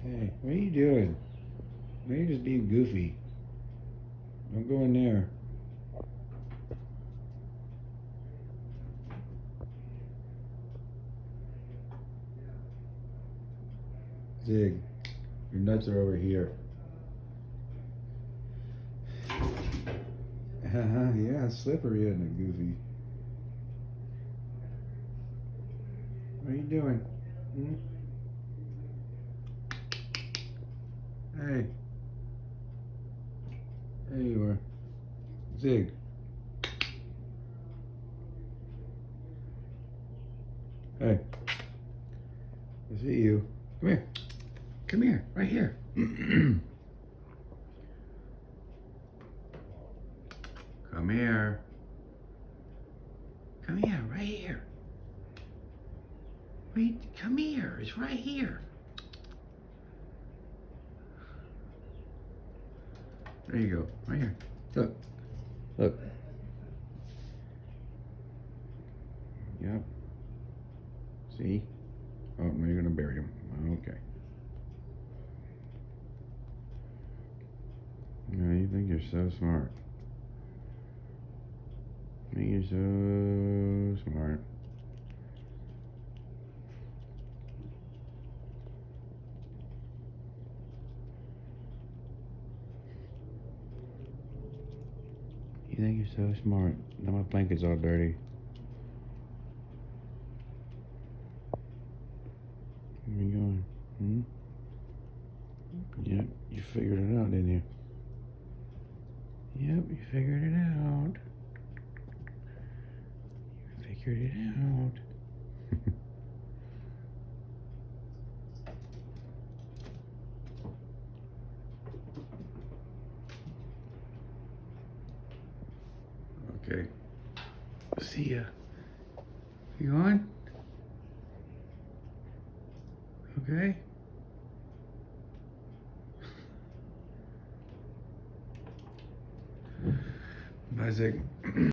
Hey, what are you doing? Why are you just being goofy? Don't go in there. Zig, your nuts are over here. Yeah, it's slippery, isn't it, Goofy? What are you doing? Hmm? Hey. There you are. Zig. Hey. I see you. Come here. Come here. Right here. Come here. Come here. Right here. Wait. Come here. It's right here. There you go. Right here. Look. Look. Yep. See? Oh, now you're going to bury him. Okay. No, you think you're so smart. You think you're so smart. You think you're so smart. Now my blanket's all dirty. Where you going? Hmm? Yep, you figured it out, didn't you? Yep, you figured it out. You figured it out. Okay. See ya. You on? Okay. Bye, Zig.